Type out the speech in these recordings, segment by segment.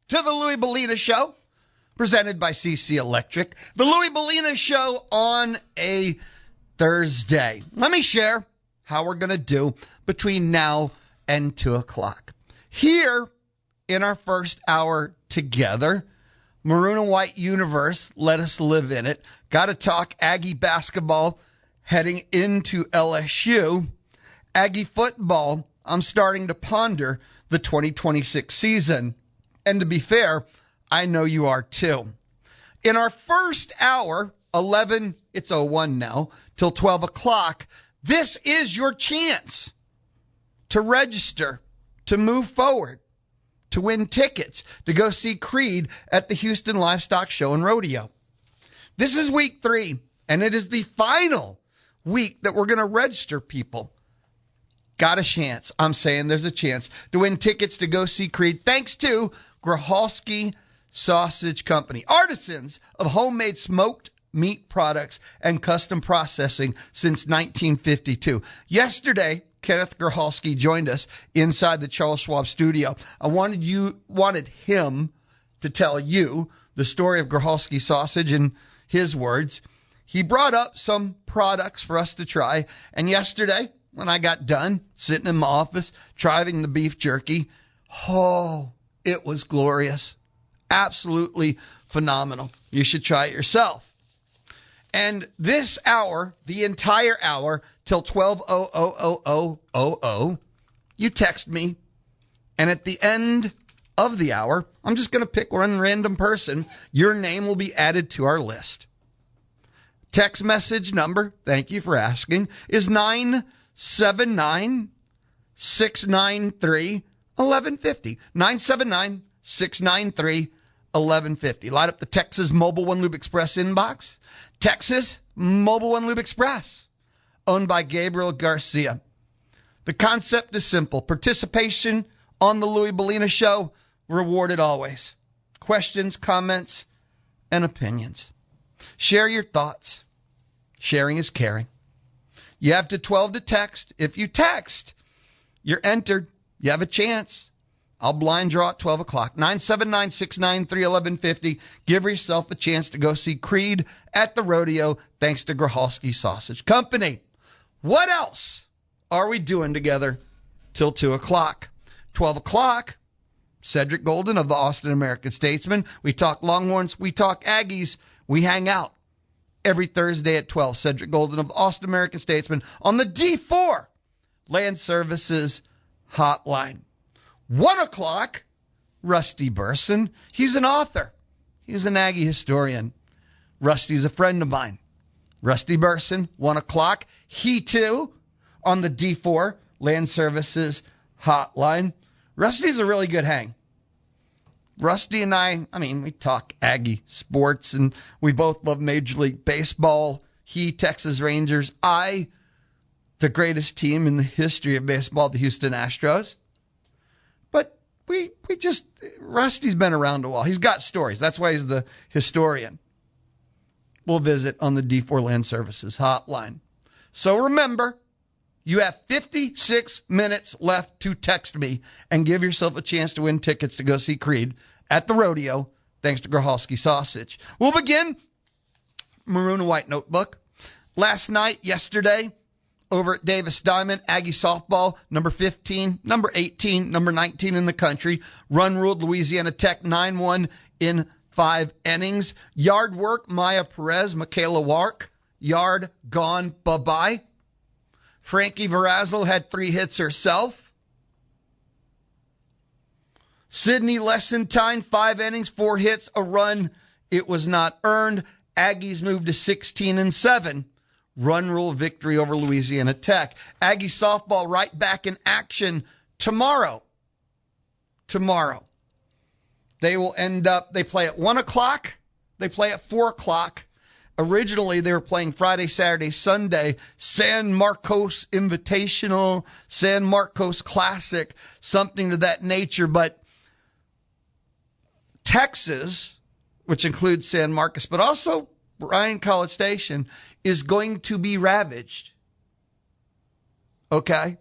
to the Louis Bellina Show, presented by CC Electric. The Louis Bellina Show on a Thursday. Let me share how we're going to do between now and 2 o'clock. Here in our first hour together, Maroon and White Universe, let us live in it. Got to talk Aggie basketball heading into LSU. Aggie football, I'm starting to ponder the 2026 season. And to be fair, I know you are too. In our first hour, 11, it's 01 now, till 12 o'clock, this is your chance to register, to move forward, to win tickets, to go see Creed at the Houston Livestock Show and Rodeo. This is week 3, and it is the final week that we're going to register people. Got a chance. I'm saying there's a chance to win tickets to go see Creed, thanks to Grocholski Sausage Company, artisans of homemade smoked meat products and custom processing since 1952. Yesterday, Kenneth Grocholski joined us inside the Charles Schwab studio. I wanted him to tell you the story of Grocholski sausage in his words. He brought up some products for us to try, and yesterday, when I got done sitting in my office, trying the beef jerky, it was glorious. Absolutely phenomenal. You should try it yourself. And this hour, the entire hour, till 12:00, you text me. And at the end of the hour, I'm just going to pick one random person. Your name will be added to our list. Text message number, thank you for asking, is 979-693-1150. 979-693-1150. Light up the Texas Mobile One Lube Express inbox. Texas Mobile One Lube Express, owned by Gabriel Garcia. The concept is simple. Participation on the Louis Bellina Show, rewarded always. Questions, comments, and opinions. Share your thoughts. Sharing is caring. You have to 12 to text. If you text, you're entered. You have a chance. I'll blind draw at 12 o'clock. 979-693-1150. Give yourself a chance to go see Creed at the rodeo, thanks to Grocholski Sausage Company. What else are we doing together till 2 o'clock? 12 o'clock, Cedric Golden of the Austin American-Statesman. We talk Longhorns. We talk Aggies. We hang out every Thursday at 12. Cedric Golden of the Austin American-Statesman on the D4 Land Services Hotline. 1 o'clock, Rusty Burson. He's an author. He's an Aggie historian. Rusty's a friend of mine. Rusty Burson, 1 o'clock. He, too, on the D4 Land Services Hotline. Rusty's a really good hang. Rusty and I we talk Aggie sports, and we both love Major League Baseball. He, Texas Rangers. I, the greatest team in the history of baseball, the Houston Astros. But Rusty's been around a while. He's got stories. That's why he's the historian. We'll visit on the D4 Land Services Hotline. So remember, you have 56 minutes left to text me and give yourself a chance to win tickets to go see Creed at the rodeo, thanks to Grocholski Sausage. We'll begin Maroon and White Notebook. Yesterday, over at Davis Diamond, Aggie softball, number 15, number 18, number 19 in the country. Run ruled Louisiana Tech 9-1 in 5 innings. Yard work, Maya Perez, Michaela Wark. Yard gone, bye-bye. Frankie Verrazzo had 3 hits herself. Sydney Lessentine, 5 innings, 4 hits, a run. It was not earned. Aggies moved to 16-7. Run rule victory over Louisiana Tech. Aggie softball right back in action tomorrow. They will they play at 1 o'clock. They play at 4 o'clock. Originally, they were playing Friday, Saturday, Sunday, San Marcos Invitational, San Marcos Classic, something to that nature. But Texas, which includes San Marcos, but also Bryan College Station, is going to be ravaged. Okay?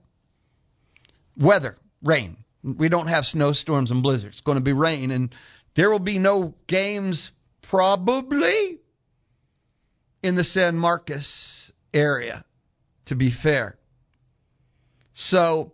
Weather, rain. We don't have snowstorms and blizzards. It's going to be rain, and There will be no games probably in the San Marcos area, to be fair. So,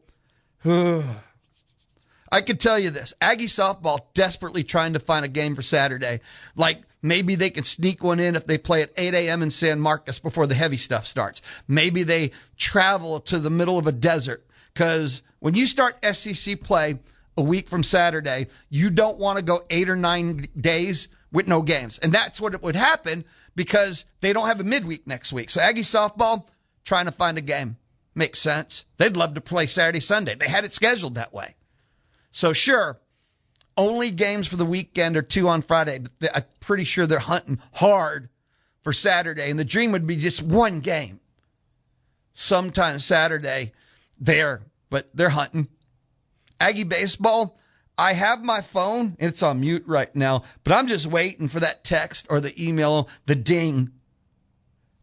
I could tell you this. Aggie softball desperately trying to find a game for Saturday. Like, maybe they can sneak one in if they play at 8 a.m. in San Marcos before the heavy stuff starts. Maybe they travel to the middle of a desert. Because when you start SEC play a week from Saturday, you don't want to go 8 or 9 days with no games. And that's what it would happen because they don't have a midweek next week. So Aggie softball trying to find a game. Makes sense. They'd love to play Saturday, Sunday. They had it scheduled that way. So sure, only games for the weekend are 2 on Friday. But I'm pretty sure they're hunting hard for Saturday. And the dream would be just one game sometime Saturday there. But they're hunting. Aggie baseball, I have my phone. It's on mute right now. But I'm just waiting for that text or the email, the ding,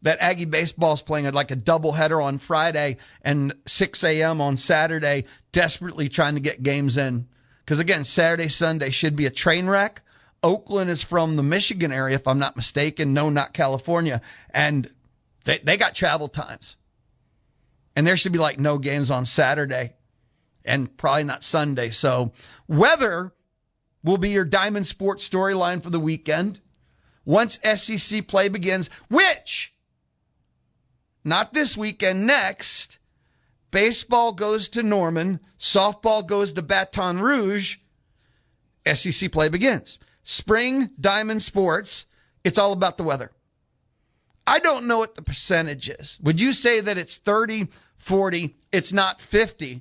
that Aggie baseball is playing like a doubleheader on Friday and 6 a.m. on Saturday, desperately trying to get games in. Because, again, Saturday, Sunday should be a train wreck. Oakland is from the Michigan area, if I'm not mistaken. No, not California. And they got travel times. And there should be like no games on Saturday and probably not Sunday. So weather will be your Diamond Sports storyline for the weekend. Once SEC play begins, which... not this weekend, next, baseball goes to Norman, softball goes to Baton Rouge, SEC play begins. Spring Diamond Sports, it's all about the weather. I don't know what the percentage is. Would you say that it's 30, 40, it's not 50%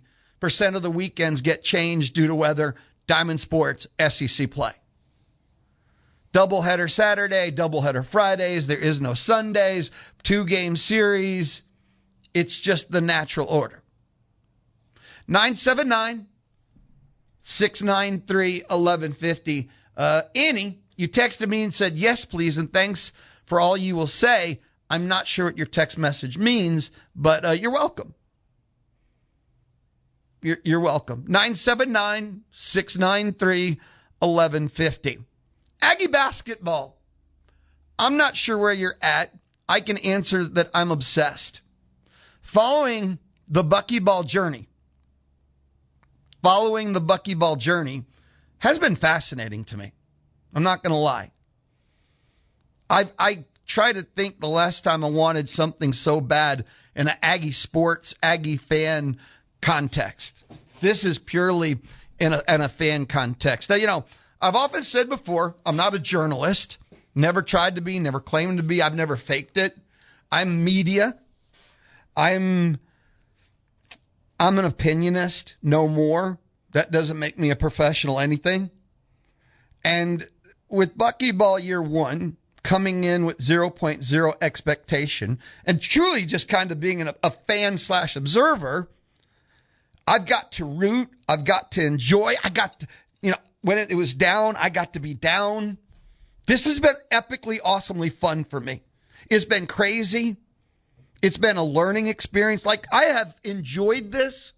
of the weekends get changed due to weather? Diamond Sports, SEC play. Doubleheader Saturday, doubleheader Fridays. There is no Sundays, 2-game series. It's just the natural order. 979-693-1150. Annie, you texted me and said, yes, please, and thanks for all you will say. I'm not sure what your text message means, but you're welcome. You're welcome. 979-693-1150. Aggie basketball. I'm not sure where you're at. I can answer that I'm obsessed. Following the buckyball journey has been fascinating to me. I'm not going to lie. I try to think the last time I wanted something so bad in an Aggie sports, Aggie fan context. This is purely in a fan context. Now, you know, I've often said before, I'm not a journalist. Never tried to be, never claimed to be. I've never faked it. I'm media. I'm an opinionist, no more. That doesn't make me a professional anything. And with buckyball year one, coming in with 0.0 expectation and truly just kind of being a fan/observer, I've got to root. I've got to enjoy. I got to, you know, when it was down, I got to be down. This has been epically, awesomely fun for me. It's been crazy. It's been a learning experience. Like, I have enjoyed this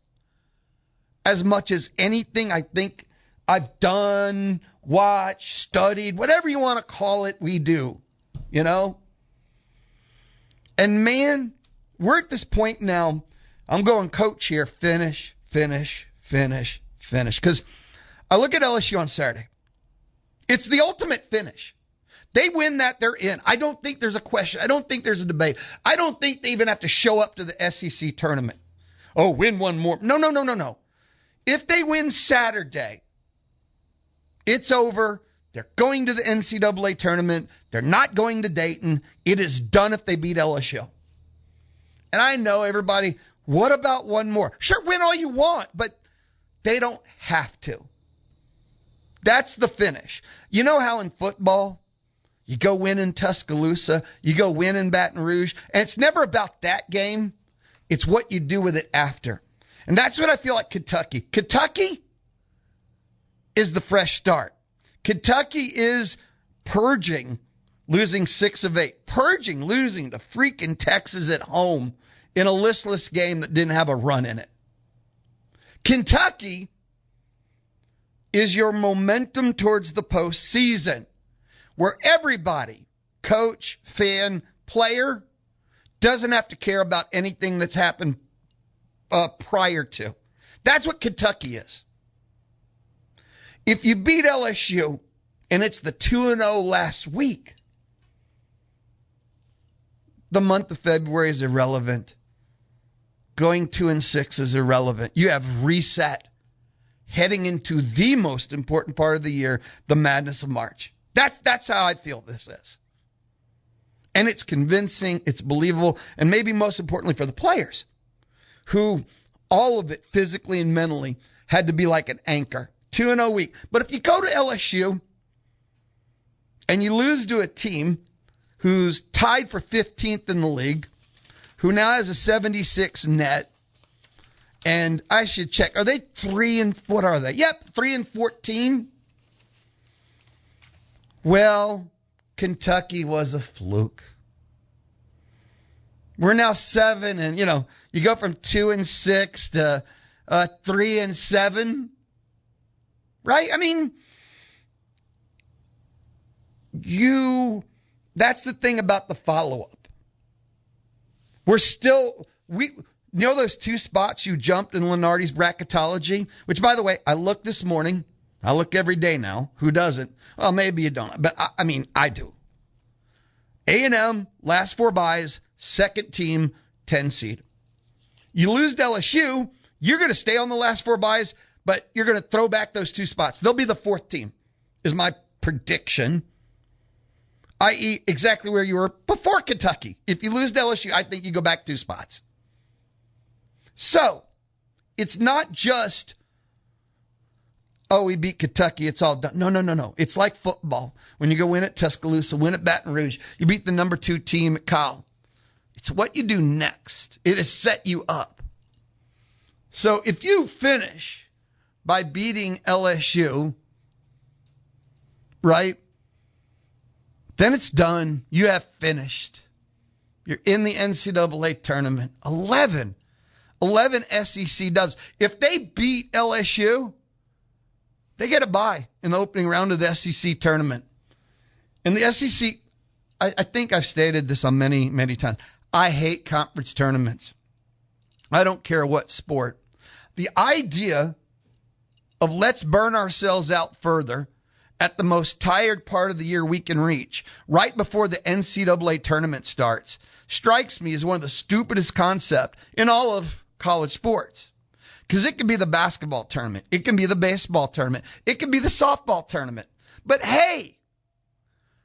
as much as anything I think I've done, watched, studied, whatever you want to call it, we do, you know? And man, we're at this point now, I'm going coach here, finish. Because I look at LSU on Saturday. It's the ultimate finish. They win that, they're in. I don't think there's a question. I don't think there's a debate. I don't think they even have to show up to the SEC tournament. Oh, win one more. No. If they win Saturday, it's over. They're going to the NCAA tournament. They're not going to Dayton. It is done if they beat LSU. And I know everybody, what about one more? Sure, win all you want, but they don't have to. That's the finish. You know how in football, you go win in Tuscaloosa, you go win in Baton Rouge, and it's never about that game. It's what you do with it after. And that's what I feel like Kentucky. Kentucky is the fresh start. Kentucky is purging, losing 6 of 8. Purging, losing to freaking Texas at home in a listless game that didn't have a run in it. Kentucky is your momentum towards the postseason, where everybody, coach, fan, player, doesn't have to care about anything that's happened prior to. That's what Kentucky is. If you beat LSU and it's the 2-0 last week, the month of February is irrelevant. Going 2-6 is irrelevant. You have reset heading into the most important part of the year, the madness of March. That's how I feel this is. And it's convincing, it's believable, and maybe most importantly for the players, who all of it physically and mentally had to be like an anchor. 2-0 week. But if you go to LSU and you lose to a team who's tied for 15th in the league, who now has a 76 net, and I should check, are they 3-14? Well, Kentucky was a fluke. We're now 7, and you go from 2-6 to 3-7, right? I mean, that's the thing about the follow-up. Those 2 spots you jumped in Lenardi's bracketology, which, by the way, I looked this morning. I look every day now. Who doesn't? Well, maybe you don't. But, I do. A&M, last 4 buys, second team, 10 seed. You lose to LSU, you're going to stay on the last 4 buys, but you're going to throw back those 2 spots. They'll be the 4th team, is my prediction, i.e. exactly where you were before Kentucky. If you lose to LSU, I think you go back 2 spots. So, it's not just, we beat Kentucky, it's all done. No. It's like football. When you go win at Tuscaloosa, win at Baton Rouge, you beat the number 2 team at Cal. It's what you do next. It has set you up. So if you finish by beating LSU, right, then it's done. You have finished. You're in the NCAA tournament. 11 SEC dubs. If they beat LSU, they get a bye in the opening round of the SEC tournament. And the SEC, I think I've stated this on many, many times. I hate conference tournaments. I don't care what sport. The idea of let's burn ourselves out further at the most tired part of the year we can reach, right before the NCAA tournament starts, strikes me as one of the stupidest concepts in all of college sports. Because it can be the basketball tournament. It can be the baseball tournament. It can be the softball tournament. But hey,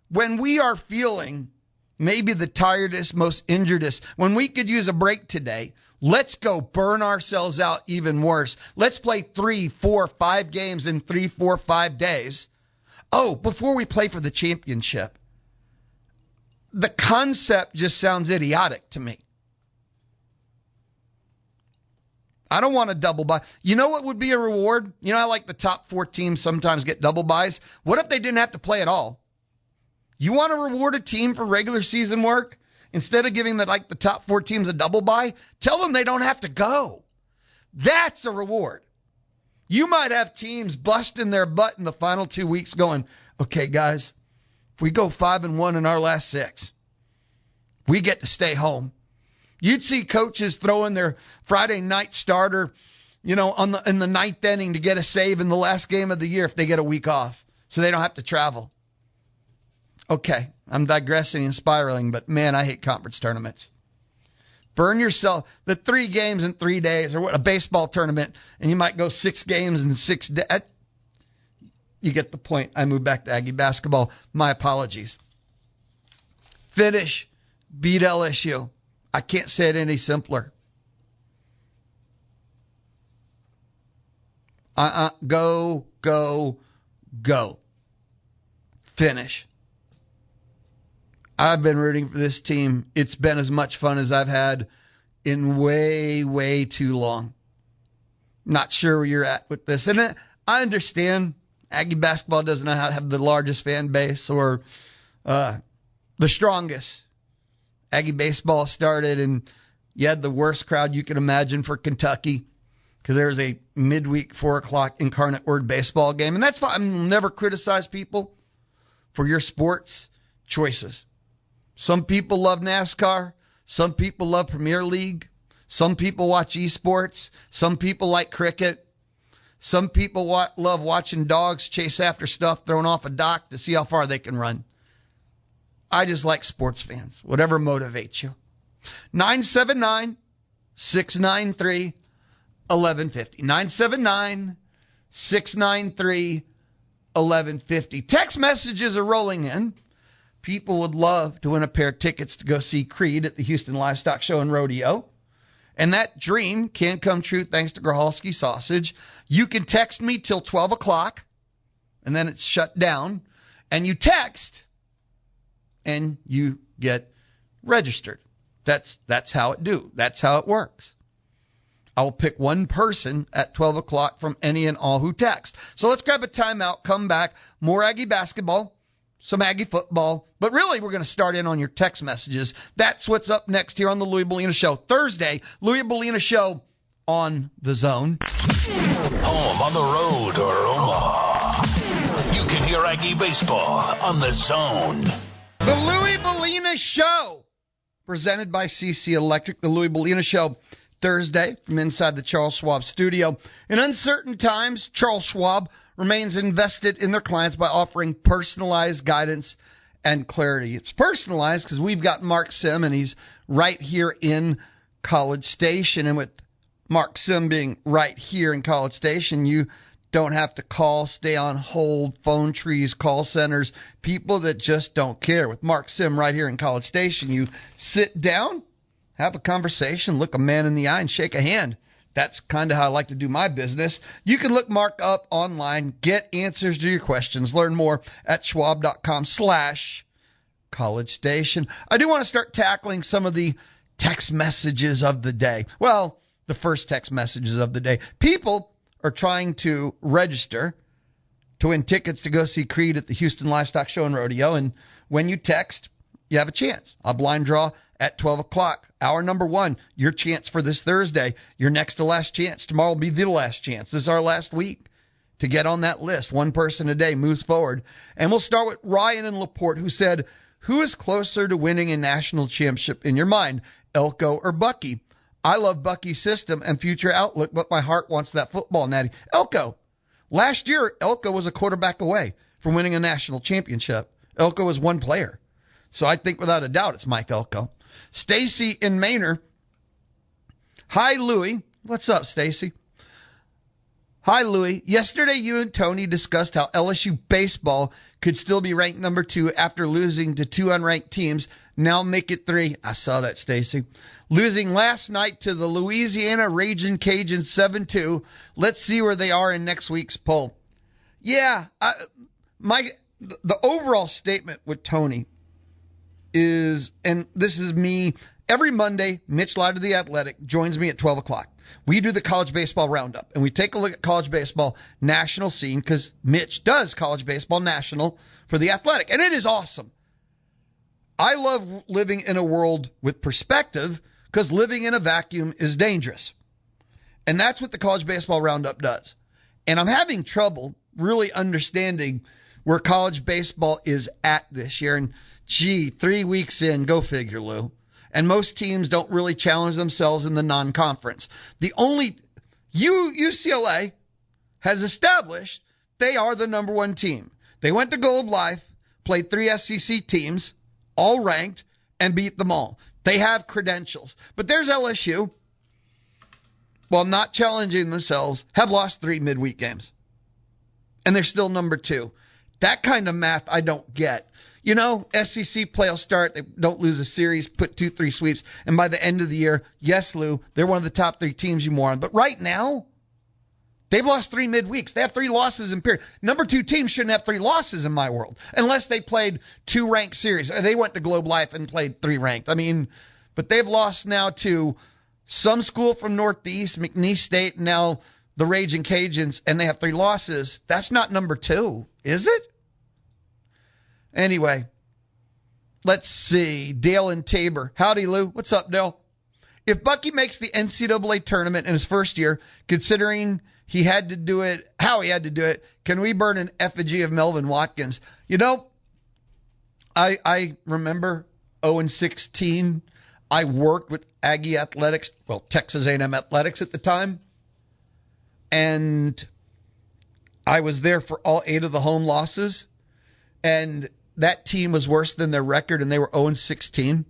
when we are feeling maybe the tiredest, most injuredest, when we could use a break today, let's go burn ourselves out even worse. Let's play 3, 4, 5 games in 3, 4, 5 days. Before we play for the championship. The concept just sounds idiotic to me. I don't want a double bye. You know what would be a reward? You know how like the top 4 teams sometimes get double buys? What if they didn't have to play at all? You want to reward a team for regular season work? Instead of giving the top 4 teams a double bye, tell them they don't have to go. That's a reward. You might have teams busting their butt in the final 2 weeks going, okay, guys, if we go 5-1 in our last 6, we get to stay home. You'd see coaches throwing their Friday night starter, in the 9th inning to get a save in the last game of the year if they get a week off, so they don't have to travel. Okay, I'm digressing and spiraling, but man, I hate conference tournaments. Burn yourself, the 3 games in 3 days, or what, a baseball tournament, and you might go 6 games in 6 days. You get the point. I moved back to Aggie basketball. My apologies. Finish, beat LSU. I can't say it any simpler. Go. Finish. I've been rooting for this team. It's been as much fun as I've had in way, way too long. Not sure where you're at with this. And I understand Aggie basketball doesn't know how to have the largest fan base or the strongest. Aggie baseball started and you had the worst crowd you could imagine for Kentucky because there's a midweek 4 o'clock Incarnate Word baseball game. And that's fine. I'll never criticize people for your sports choices. Some people love NASCAR. Some people love Premier League. Some people watch esports. Some people like cricket. Some people love watching dogs chase after stuff thrown off a dock to see how far they can run. I just like sports fans, whatever motivates you. 979-693-1150. 979-693-1150. Text messages are rolling in. People would love to win a pair of tickets to go see Creed at the Houston Livestock Show and Rodeo. And that dream can come true thanks to Grachalski Sausage. You can text me till 12 o'clock, and then it's shut down. And you text, and you get registered. That's how it works. I will pick one person at 12 o'clock from any and all who text. So let's grab a timeout, come back, more Aggie basketball, some Aggie football, but really we're going to start in on your text messages. That's what's up next here on the Louis Bellina Show. Thursday, Louis Bellina Show on The Zone. Home on the road or Omaha. You can hear Aggie baseball on The Zone. The Louis Bellina Show, presented by CC Electric. The Louis Bellina Show, Thursday from inside the Charles Schwab studio. In uncertain times, Charles Schwab remains invested in their clients by offering personalized guidance and clarity. It's personalized because we've got Mark Sim, and he's right here in College Station. And with Mark Sim being right here in College Station, you don't have to call, stay on hold, phone trees, call centers, people that just don't care. With Mark Sim right here in College Station, you sit down, have a conversation, look a man in the eye, and shake a hand. That's kind of how I like to do my business. You can look Mark up online, get answers to your questions, learn more at schwab.com/College Station. I do want to start tackling some of the text messages of the day. Well, the first text messages of the day. People are trying to register to win tickets to go see Creed at the Houston Livestock Show and Rodeo. And when you text, you have a chance. A blind draw at 12 o'clock. Hour number 1, your chance for this Thursday. Your next to last chance. Tomorrow will be the last chance. This is our last week to get on that list. One person a day moves forward. And we'll start with Ryan in LaPorte, who said, who is closer to winning a national championship in your mind, Elko or Bucky? I love Bucky's system and future outlook, but my heart wants that football natty. Elko. Last year, Elko was a quarterback away from winning a national championship. Elko was one player. So I think without a doubt it's Mike Elko. Stacy in Manor. Hi, Louie. What's up, Stacy? Hi, Louie. Yesterday, you and Tony discussed how LSU baseball could still be ranked number 2 after losing to 2 unranked teams. Now make it 3. I saw that, Stacy. Losing last night to the Louisiana Ragin' Cajuns 7-2. Let's see where they are in next week's poll. Yeah, the overall statement with Tony is, and this is me, every Monday, Mitch Light of The Athletic joins me at 12 o'clock. We do the college baseball roundup, and we take a look at college baseball national scene because Mitch does college baseball national for The Athletic, and it is awesome. I love living in a world with perspective because living in a vacuum is dangerous. And that's what the college baseball roundup does. And I'm having trouble really understanding where college baseball is at this year. And gee, 3 weeks in, go figure, Lou. And most teams don't really challenge themselves in the non-conference. The only UCLA has established they are the number 1 team. They went to Globe Life, played 3 SEC teams, all ranked, and beat them all. They have credentials. But there's LSU, while not challenging themselves, have lost 3 midweek games. And they're still number 2. That kind of math I don't get. You know, SEC play will start. They don't lose a series, put 2-3 sweeps. And by the end of the year, yes, Lou, they're one of the top 3 teams you moron. But right now, they've lost 3 midweeks. They have 3 losses in period. Number 2 teams shouldn't have 3 losses in my world, unless they played 2 ranked series. They went to Globe Life and played 3 ranked. I mean, but they've lost now to some school from Northeast, McNeese State, and now the Ragin' Cajuns, and they have 3 losses. That's not number 2, is it? Anyway, let's see. Dale and Tabor. Howdy, Lou. What's up, Dale? if Bucky makes the NCAA tournament in his first year, considering he had to do it, how he had to do it, can we burn an effigy of Melvin Watkins? You know, I remember 0-16. I worked with Aggie Athletics, well, Texas A&M Athletics at the time. And I was there for all 8 of the home losses. And that team was worse than their record, and they were 0-16.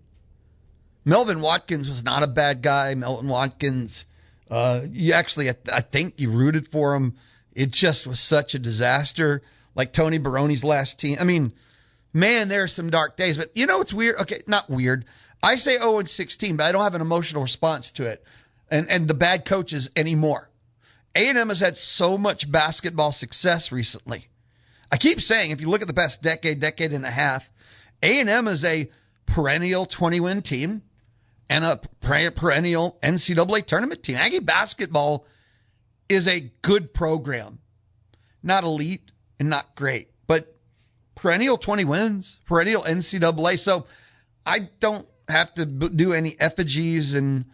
Melvin Watkins was not a bad guy. Melvin Watkins, you actually, I think you rooted for him. It just was such a disaster. Like Tony Baroni's last team. I mean, man, there are some dark days. But you know what's weird? Okay, not weird. I say 0-16, but I don't have an emotional response to it. And the bad coaches anymore. A&M has had so much basketball success recently. I keep saying, if you look at the past decade and a half, A&M is a perennial 20-win team and a perennial NCAA tournament team. Aggie basketball is a good program. Not elite and not great, but perennial 20 wins, perennial NCAA. So I don't have to do any effigies. And,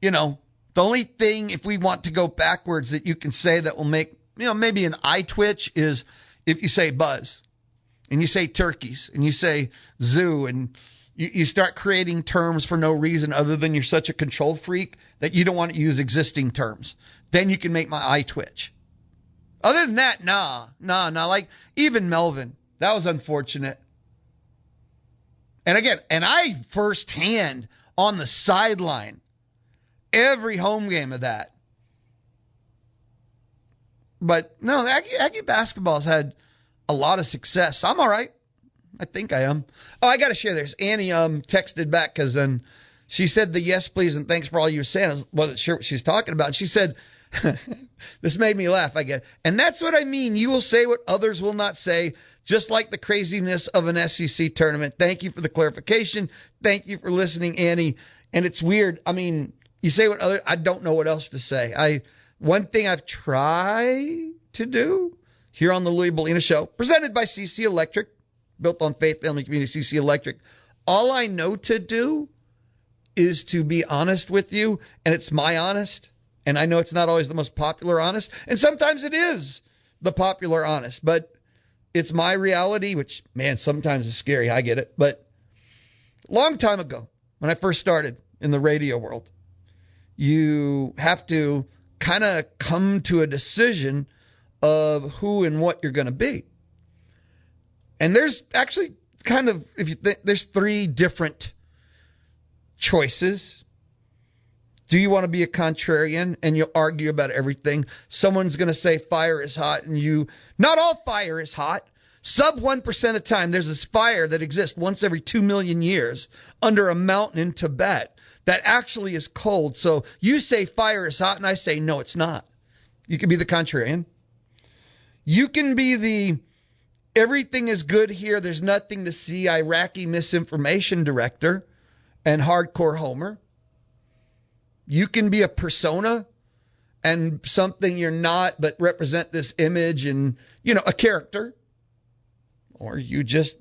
you know, the only thing, if we want to go backwards, that you can say that will make, you know, maybe an eye twitch is if you say buzz and you say turkeys and you say zoo and you start creating terms for no reason other than you're such a control freak that you don't want to use existing terms. Then you can make my eye twitch. Other than that, nah. Like even Melvin, that was unfortunate. And again, and I firsthand on the sideline, every home game of that. But no, Aggie basketball's had a lot of success. I'm all right. I think I am. Oh, I got to share this. Annie texted back because then she said the yes, please, and thanks for all you were saying. I wasn't sure what she's talking about. She said, this made me laugh. I get it. And that's what I mean. You will say what others will not say, just like the craziness of an SEC tournament. Thank you for the clarification. Thank you for listening, Annie. And it's weird. I mean, you say what other, I don't know what else to say. One thing I've tried to do here on the Louis Bellina Show, presented by CC Electric, built on faith, family, community, CC Electric. All I know to do is to be honest with you, and it's my honest. And I know it's not always the most popular honest, and sometimes it is the popular honest, but it's my reality, which, man, sometimes is scary. I get it. But a long time ago, when I first started in the radio world, you have to kind of come to a decision of who and what you're going to be. And there's actually kind of, if you think, there's 3 different choices. Do you want to be a contrarian and you'll argue about everything? Someone's going to say fire is hot and not all fire is hot. Sub 1% of time, there's this fire that exists once every 2 million years under a mountain in Tibet that actually is cold. So you say fire is hot and I say, no, it's not. You can be the contrarian. You can be the everything is good here, there's nothing to see, Iraqi misinformation director and hardcore homer. You can be a persona and something you're not, but represent this image and, you know, a character. Or you just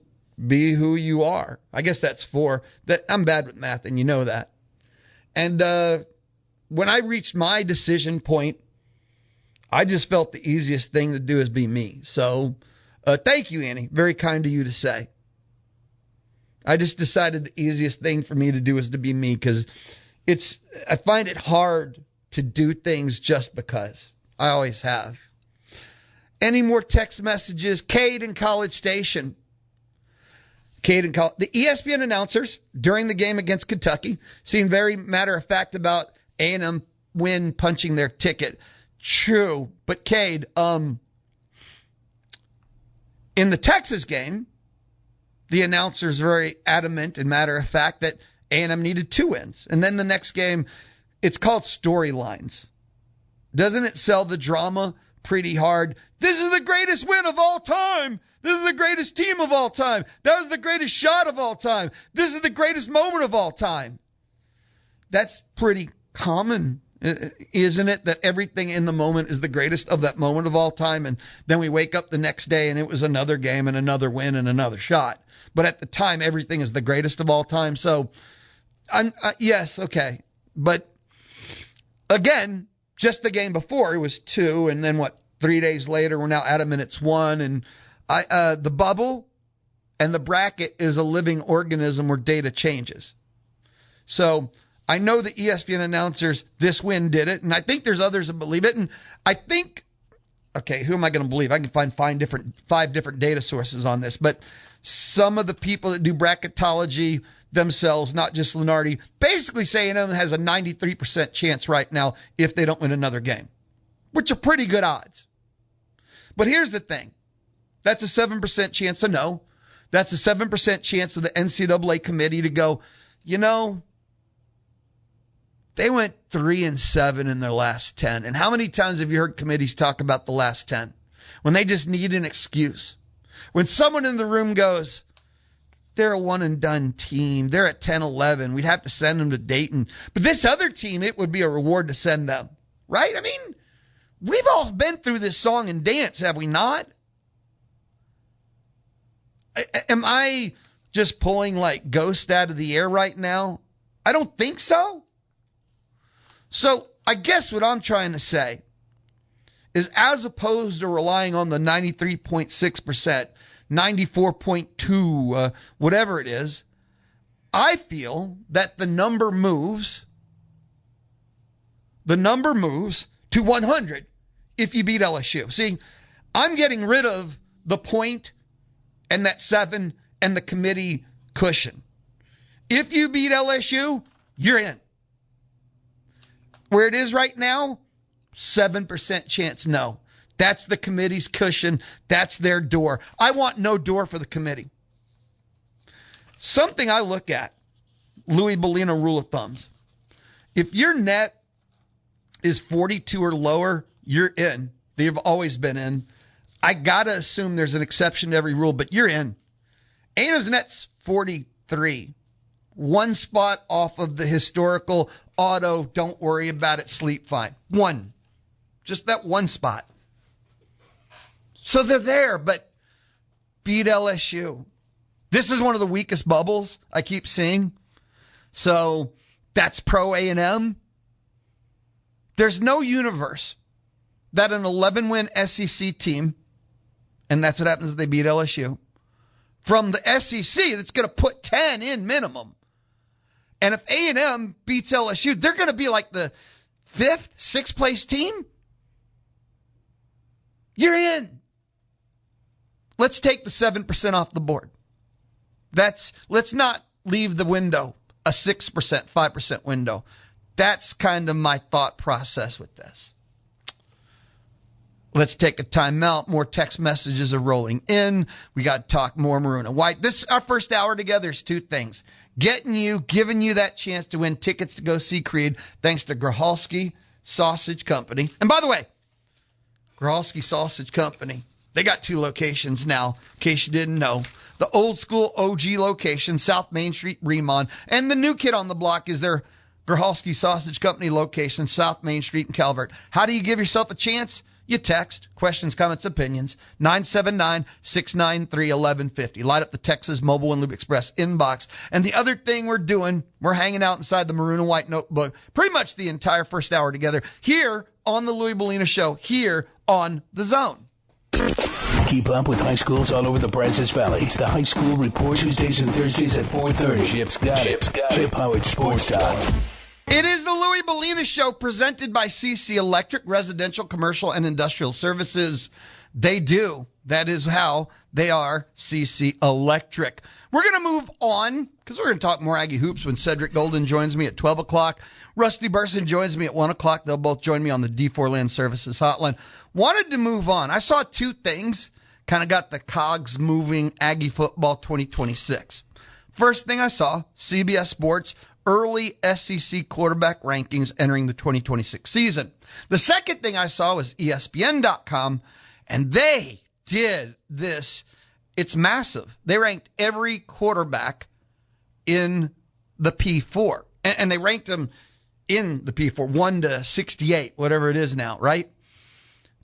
be who you are. I guess that's 4. That I'm bad with math, and you know that. And when I reached my decision point, I just felt the easiest thing to do is be me. So thank you, Annie. Very kind of you to say. I just decided the easiest thing for me to do is to be me because I find it hard to do things just because. I always have. Any more text messages? Cade in College Station. The ESPN announcers during the game against Kentucky seemed very matter of fact about A&M win punching their ticket. True. But Cade, in the Texas game, the announcers very adamant and matter of fact that A&M needed 2 wins. And then the next game, it's called storylines. Doesn't it sell the drama pretty hard? This is the greatest win of all time. This is the greatest team of all time. That was the greatest shot of all time. This is the greatest moment of all time. That's pretty common, isn't it? That everything in the moment is the greatest of that moment of all time. And then we wake up the next day and it was another game and another win and another shot. But at the time, everything is the greatest of all time. So yes, okay. But again, just the game before, it was 2. And then 3 days later, we're now at them and it's 1. And the bubble and the bracket is a living organism where data changes. So I know the ESPN announcers this win did it. And I think there's others that believe it. And I think, okay, who am I going to believe? I can find 5 different data sources on this. But some of the people that do bracketology themselves, not just Lunardi, basically saying A&M has a 93% chance right now if they don't win another game, which are pretty good odds. But here's the thing. That's a 7% chance to no. That's a 7% chance of the NCAA committee to go, they went 3-7 in their last 10. And how many times have you heard committees talk about the last 10? When they just need an excuse. When someone in the room goes, they're a one-and-done team. They're at 10-11. We'd have to send them to Dayton. But this other team, it would be a reward to send them. Right? I mean, we've all been through this song and dance, have we not? Am I just pulling like ghost out of the air right now? I don't think so. So I guess what I'm trying to say is, as opposed to relying on the 93.6%, 94.2, whatever it is, I feel that the number moves to 100 if you beat LSU. See, I'm getting rid of the point and that 7 and the committee cushion. If you beat LSU, you're in. Where it is right now, 7% chance no. That's the committee's cushion. That's their door. I want no door for the committee. Something I look at, Louis Bellino rule of thumbs. If your net is 42 or lower, you're in. They've always been in. I got to assume there's an exception to every rule, but you're in. A&M's net's 43. 1 spot off of the historical auto, don't worry about it, sleep fine. 1. Just that 1 spot. So they're there, but beat LSU. This is one of the weakest bubbles I keep seeing. So that's pro A&M. There's no universe that an 11-win SEC team, and that's what happens if they beat LSU, from the SEC that's going to put 10 in minimum. And if A&M beats LSU, they're going to be like the 5th, 6th place team. You're in. Let's take the 7% off the board. Let's not leave the window a 6%, 5% window. That's kind of my thought process with this. Let's take a timeout. More text messages are rolling in. We got to talk more maroon and white. Our first hour together is 2 things. Giving you that chance to win tickets to go see Creed, thanks to Grocholski Sausage Company. And by the way, Grocholski Sausage Company, they got 2 locations now, in case you didn't know. The old school OG location, South Main Street, Remond. And the new kid on the block is their Grocholski Sausage Company location, South Main Street in Calvert. How do you give yourself a chance? You text questions, comments, opinions, 979-693-1150. Light up the Texas Mobile and Lube Express inbox. And the other thing we're doing, we're hanging out inside the maroon and white notebook pretty much the entire first hour together here on the Louis Bellino Show, here on The Zone. Keep up with high schools all over the Brazos Valley. The High School Report, Tuesdays and Thursdays at 4:30. Chip's got it. Chip-powered sports time. It is the Louis Bellino Show, presented by CC Electric, Residential, Commercial, and Industrial Services. They do. That is how they are, CC Electric. We're going to move on because we're going to talk more Aggie hoops when Cedric Golden joins me at 12 o'clock. Rusty Burson joins me at 1 o'clock. They'll both join me on the D4 Land Services hotline. Wanted to move on. I saw 2 things, kind of got the cogs moving, Aggie football 2026. First thing I saw, CBS Sports early SEC quarterback rankings entering the 2026 season. The second thing I saw was ESPN.com, and they did this. It's massive. They ranked every quarterback in the P4, and they ranked them in the P4, 1 to 68, whatever it is now, right?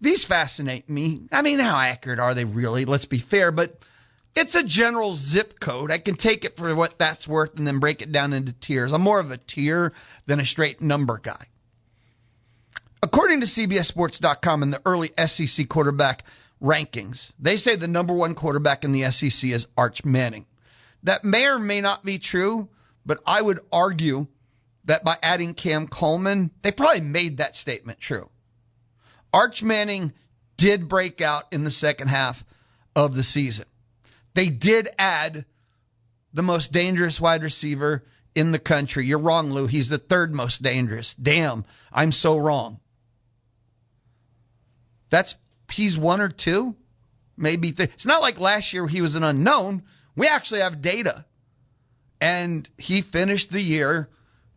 These fascinate me. I mean, how accurate are they really? Let's be fair, but It's a general zip code. I can take it for what that's worth and then break it down into tiers. I'm more of a tier than a straight number guy. According to CBSSports.com and the early SEC quarterback rankings, they say the number one quarterback in the SEC is Arch Manning. That may or may not be true, but I would argue that by adding Cam Coleman, they probably made that statement true. Arch Manning did break out in the second half of the season. They did add the most dangerous wide receiver in the country. You're wrong, Lou. He's the third most dangerous. Damn, I'm so wrong. He's one or two, maybe three. It's not like last year he was an unknown. We actually have data. And he finished the year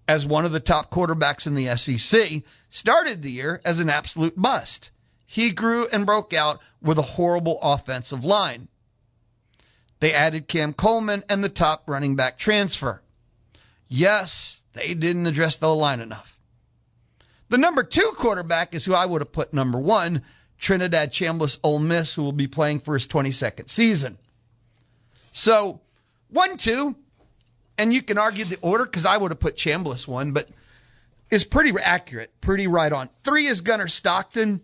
as one of the top quarterbacks in the SEC, started the year as an absolute bust. He grew and broke out with a horrible offensive line. They added Cam Coleman and the top running back transfer. Yes, they didn't address the line enough. The number two quarterback is who I would have put number one, Trinidad Chambliss, Ole Miss, who will be playing for his 22nd season. So, 1, 2, and you can argue the order because I would have put Chambliss 1, but is pretty accurate, pretty right on. 3 is Gunnar Stockton.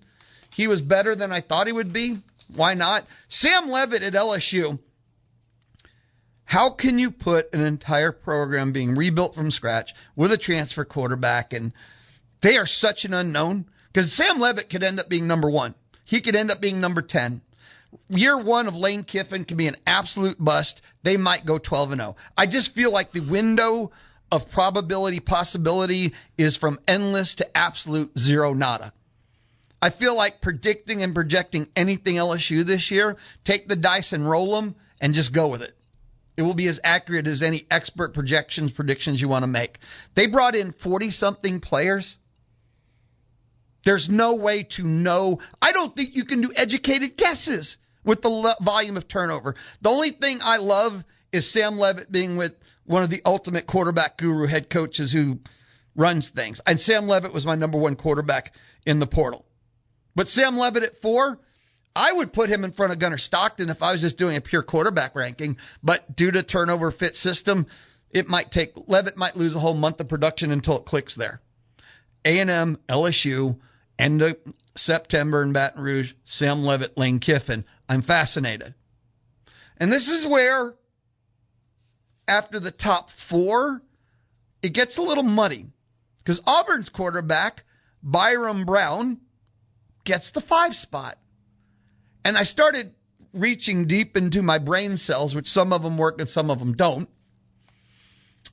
He was better than I thought he would be. Why not? Sam Leavitt at LSU. How can you put an entire program being rebuilt from scratch with a transfer quarterback, and they are such an unknown? Because Sam Leavitt could end up being number 1. He could end up being number 10. Year 1 of Lane Kiffin can be an absolute bust. They might go 12-0. I just feel like the window of probability, possibility is from endless to absolute zero nada. I feel like predicting and projecting anything LSU this year, take the dice and roll them and just go with it. It will be as accurate as any expert predictions you want to make. They brought in 40-something players. There's no way to know. I don't think you can do educated guesses with the volume of turnover. The only thing I love is Sam Leavitt being with one of the ultimate quarterback guru head coaches who runs things. And Sam Leavitt was my number 1 quarterback in the portal. But Sam Leavitt at 4, I would put him in front of Gunnar Stockton if I was just doing a pure quarterback ranking. But due to turnover fit system, Leavitt might lose a whole month of production until it clicks there. A&M, LSU, end of September in Baton Rouge, Sam Leavitt, Lane Kiffin. I'm fascinated. And this is where, after the top 4, it gets a little muddy. Because Auburn's quarterback, Byram Brown, gets the 5 spot. And I started reaching deep into my brain cells, which some of them work and some of them don't.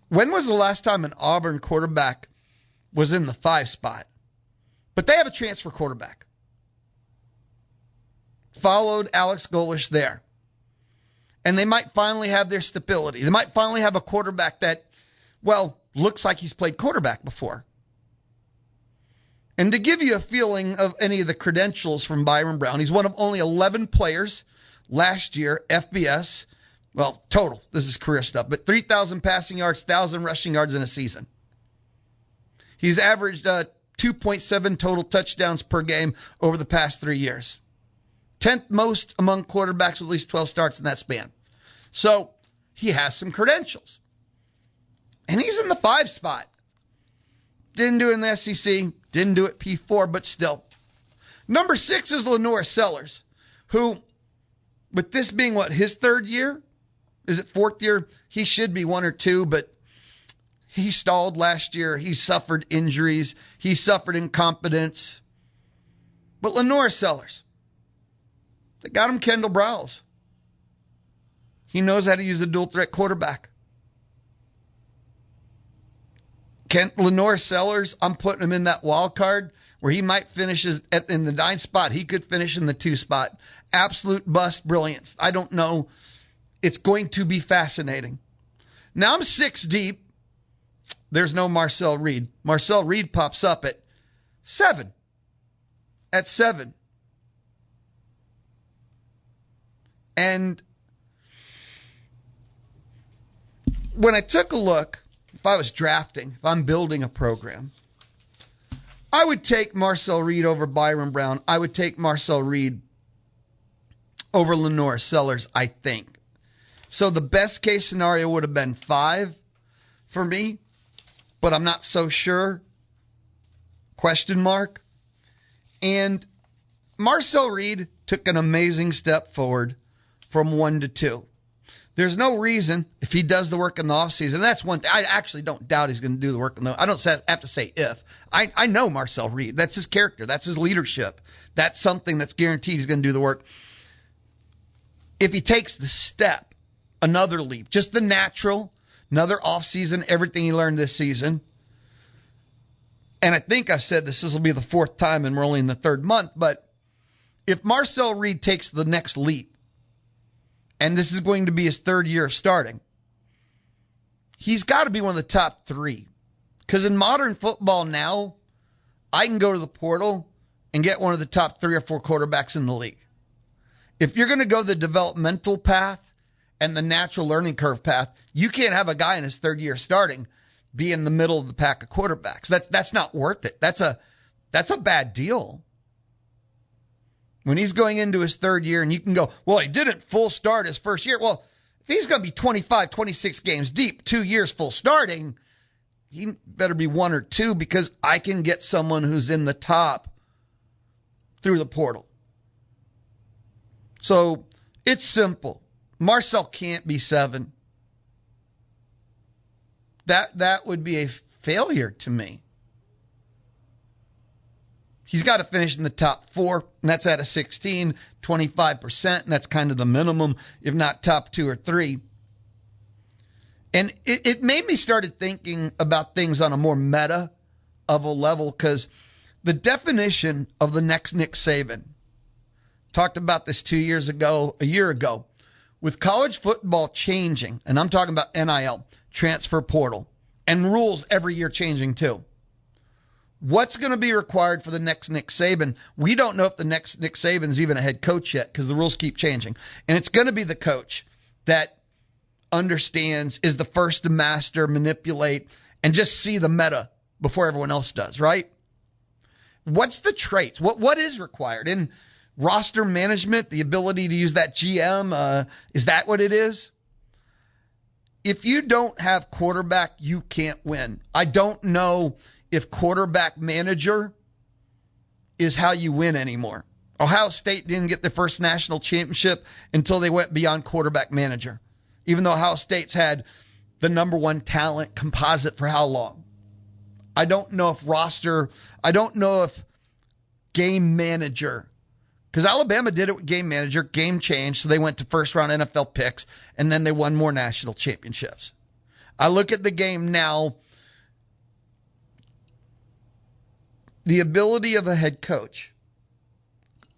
When was the last time an Auburn quarterback was in the 5 spot? But they have a transfer quarterback. Followed Alex Golish there. And they might finally have their stability. They might finally have a quarterback that, well, looks like he's played quarterback before. And to give you a feeling of any of the credentials from Byram Brown, he's one of only 11 players last year, FBS, well, total, this is career stuff, but 3,000 passing yards, 1,000 rushing yards in a season. He's averaged 2.7 total touchdowns per game over the past 3 years. 10th most among quarterbacks with at least 12 starts in that span. So he has some credentials. And he's in the 5 spot. Didn't do it in the SEC. Didn't do it P4, but still. Number 6 is Lenore Sellers, who, with this being his 3rd year? Is it 4th year? He should be 1 or 2, but he stalled last year. He suffered injuries. He suffered incompetence. But Lenore Sellers, they got him Kendall Browse. He knows how to use a dual threat quarterback. Lenore Sellers, I'm putting him in that wild card where he might finish in the 9 spot. He could finish in the 2 spot. Absolute bust brilliance. I don't know. It's going to be fascinating. Now I'm 6 deep. There's no Marcel Reed. Marcel Reed pops up at 7. At 7. And when I took a look, if I was drafting, if I'm building a program, I would take Marcel Reed over Byram Brown. I would take Marcel Reed over Lenore Sellers, I think. So the best case scenario would have been 5 for me, but I'm not so sure. Question mark. And Marcel Reed took an amazing step forward from 1 to 2. There's no reason, if he does the work in the offseason, that's one thing. I actually don't doubt he's going to do the work I don't have to say if. I know Marcel Reed. That's his character. That's his leadership. That's something that's guaranteed he's going to do the work. If he takes the step, another leap, just the natural, another offseason, everything he learned this season. And I think I've said this will be the 4th time and we're only in the 3rd month, but if Marcel Reed takes the next leap, and this is going to be his 3rd year of starting, he's got to be one of the top 3. Because in modern football now, I can go to the portal and get one of the top 3 or 4 quarterbacks in the league. If you're going to go the developmental path and the natural learning curve path, you can't have a guy in his 3rd year starting be in the middle of the pack of quarterbacks. That's not worth it. That's a bad deal. When he's going into his 3rd year and you can go, well, he didn't full start his 1st year. Well, if he's going to be 25, 26 games deep, 2 years full starting, he better be 1 or 2 because I can get someone who's in the top through the portal. So it's simple. Marcel can't be 7. That would be a failure to me. He's got to finish in the top 4, and that's at a 16, 25%, and that's kind of the minimum, if not top 2 or 3. And it made me started thinking about things on a more meta of a level, because the definition of the next Nick Saban, talked about this a year ago, with college football changing, and I'm talking about NIL, transfer portal, and rules every year changing too. What's going to be required for the next Nick Saban? We don't know if the next Nick Saban's even a head coach yet because the rules keep changing. And it's going to be the coach that understands, is the first to master, manipulate, and just see the meta before everyone else does, right? What's the traits? What is required? In roster management, the ability to use that GM, is that what it is? If you don't have quarterback, you can't win. I don't know if quarterback manager is how you win anymore. Ohio State didn't get their first national championship until they went beyond quarterback manager, even though Ohio State's had the number 1 talent composite for how long? I don't know if game manager, because Alabama did it with game manager, game changed, so they went to first round NFL picks, and then they won more national championships. I look at the game now, the ability of a head coach,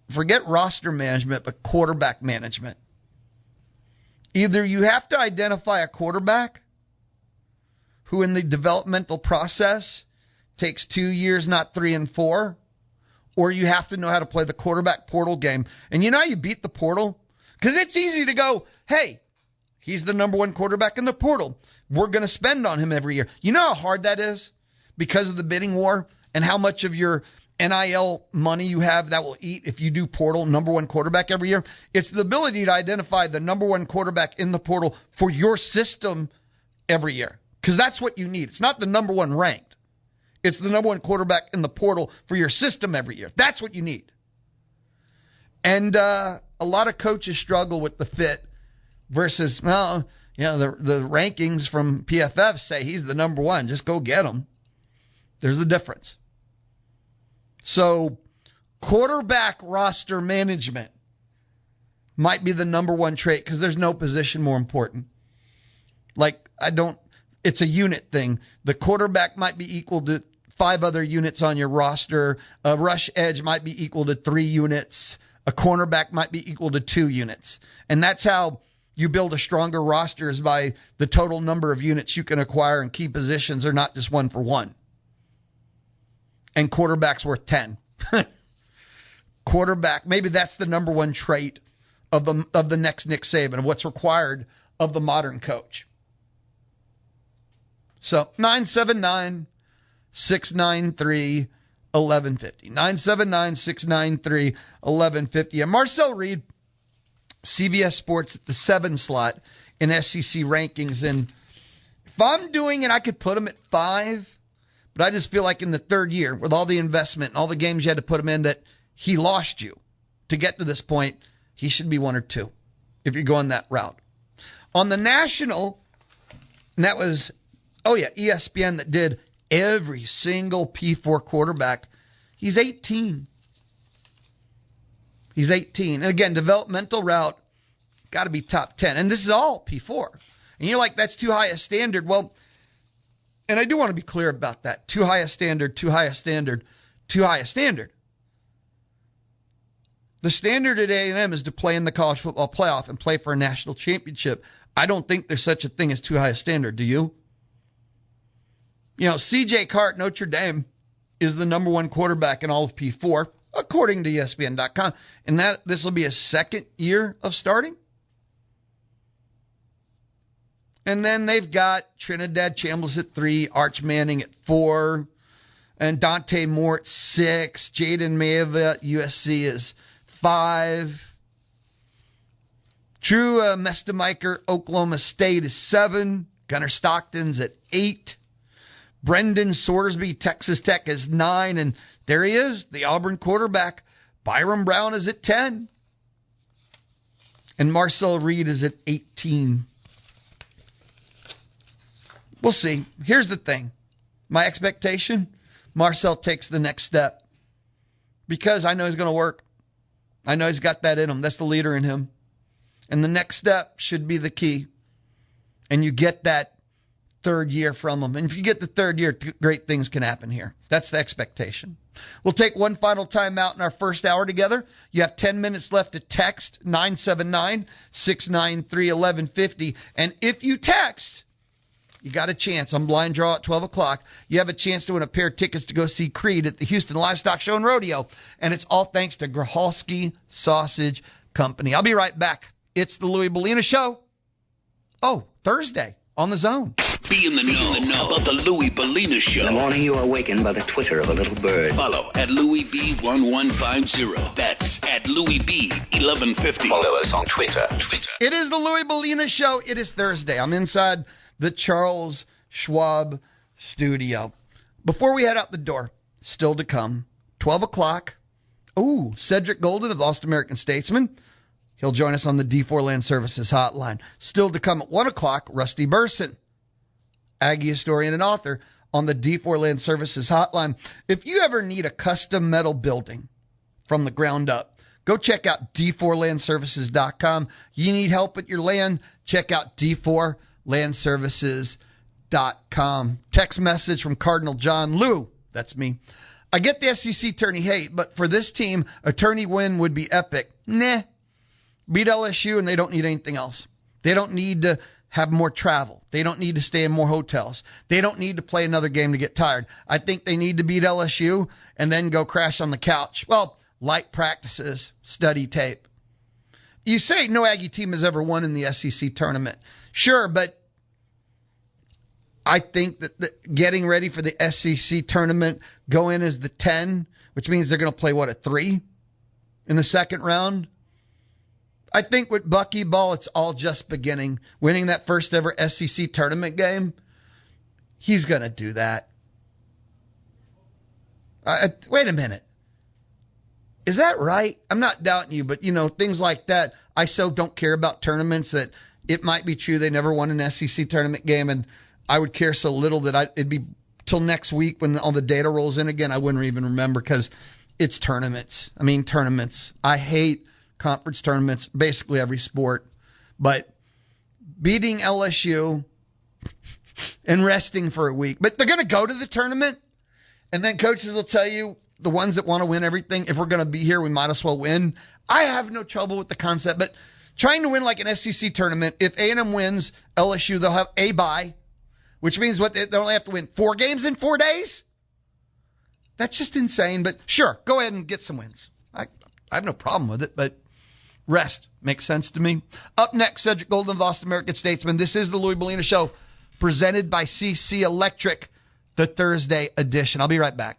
forget roster management, but quarterback management. Either you have to identify a quarterback who in the developmental process takes 2 years, not 3 and 4, or you have to know how to play the quarterback portal game. And you know how you beat the portal? Because it's easy to go, hey, he's the number 1 quarterback in the portal. We're going to spend on him every year. You know how hard that is because of the bidding war and how much of your NIL money you have that will eat if you do portal number 1 quarterback every year? It's the ability to identify the number 1 quarterback in the portal for your system every year, because that's what you need. It's not the number 1 ranked. It's the number 1 quarterback in the portal for your system every year. That's what you need. And a lot of coaches struggle with the fit versus, the rankings from PFF say he's the number 1. Just go get him. There's a difference. So quarterback roster management might be the number 1 trait because there's no position more important. It's a unit thing. The quarterback might be equal to 5 other units on your roster. A rush edge might be equal to 3 units. A cornerback might be equal to 2 units. And that's how you build a stronger roster, is by the total number of units you can acquire, and key positions are not just 1 for 1. And quarterback's worth 10. Quarterback, maybe that's the number 1 trait of the next Nick Saban, of what's required of the modern coach. So 979-693-1150. 979-693-1150. And Marcel Reed, CBS Sports at the 7 slot in SEC rankings. And if I'm doing it, I could put him at 5. But I just feel like in the third year, with all the investment and all the games you had to put him in, that he lost you to get to this point. He should be 1 or 2 if you're going that route. On the national, and that was, ESPN that did every single P4 quarterback. He's 18. He's 18. And again, developmental route, got to be top 10. And this is all P4. And you're like, that's too high a standard. Well, and I do want to be clear about that. Too high a standard, too high a standard, too high a standard. The standard at A&M is to play in the college football playoff and play for a national championship. I don't think there's such a thing as too high a standard. Do you? You know, CJ Carr, Notre Dame, is the number 1 quarterback in all of P4, according to ESPN.com. And that this will be his second year of starting. And then they've got Trinidad Chambliss at 3, Arch Manning at 4, and Dante Moore at 6. Jaden Maiava at USC is 5. Drew Mestemacher, Oklahoma State is 7. Gunnar Stockton's at 8. Brendan Sorsby, Texas Tech is 9. And there he is, the Auburn quarterback. Byron Brown is at 10. And Marcel Reed is at 18. We'll see. Here's the thing. My expectation, Marcel takes the next step. Because I know he's going to work. I know he's got that in him. That's the leader in him. And the next step should be the key. And you get that third year from him. And if you get the third year, great things can happen here. That's the expectation. We'll take one final time out in our first hour together. You have 10 minutes left to text 979-693-1150. And if you text, you got a chance. On Blind Draw at 12 o'clock. You have a chance to win a pair of tickets to go see Creed at the Houston Livestock Show and Rodeo. And it's all thanks to Grocholski Sausage Company. I'll be right back. It's the Louis Bellina Show. Oh, Thursday on the Zone. Be in the know about the Louis Bellina Show. In the morning, you are awakened by the twitter of a little bird. Follow at Louis B1150. That's at Louis B1150. Follow us on Twitter. It is the Louis Bellina Show. It is Thursday. I'm inside the Charles Schwab studio. Before we head out the door, still to come, 12 o'clock. Ooh, Cedric Golden of the Lost American Statesman. He'll join us on the D4 Land Services hotline. Still to come at 1 o'clock, Rusty Burson, Aggie historian and author, on the D4 Land Services hotline. If you ever need a custom metal building from the ground up, go check out d4landservices.com. You need help with your land, check out d4landservices.com. Text message from Cardinal John Lou. That's me. I get the SEC tourney hate, but for this team, a tourney win would be epic. Nah. Beat LSU and they don't need anything else. They don't need to have more travel. They don't need to stay in more hotels. They don't need to play another game to get tired. I think they need to beat LSU and then go crash on the couch. Well, light practices, study tape. You say no Aggie team has ever won in the SEC tournament. Sure, but I think that getting ready for the SEC tournament, go in as the 10, which means they're going to play, a 3 in the second round? I think with Buckyball, it's all just beginning. Winning that first ever SEC tournament game, he's going to do that. Wait a minute. Is that right? I'm not doubting you, but, things like that. I so don't care about tournaments that it might be true they never won an SEC tournament game, and I would care so little that it'd be till next week when all the data rolls in again, I wouldn't even remember because it's tournaments. Tournaments. I hate conference tournaments, basically every sport, but beating LSU and resting for a week. But they're going to go to the tournament, and then coaches will tell you the ones that want to win everything, if we're going to be here, we might as well win. I have no trouble with the concept, but trying to win like an SEC tournament, if A&M wins LSU, they'll have a bye, which means they only have to win 4 games in 4 days? That's just insane, but sure, go ahead and get some wins. I have no problem with it, but rest makes sense to me. Up next, Cedric Golden of the Lost American Statesman. This is the Louis Bellina Show, presented by CC Electric, the Thursday edition. I'll be right back.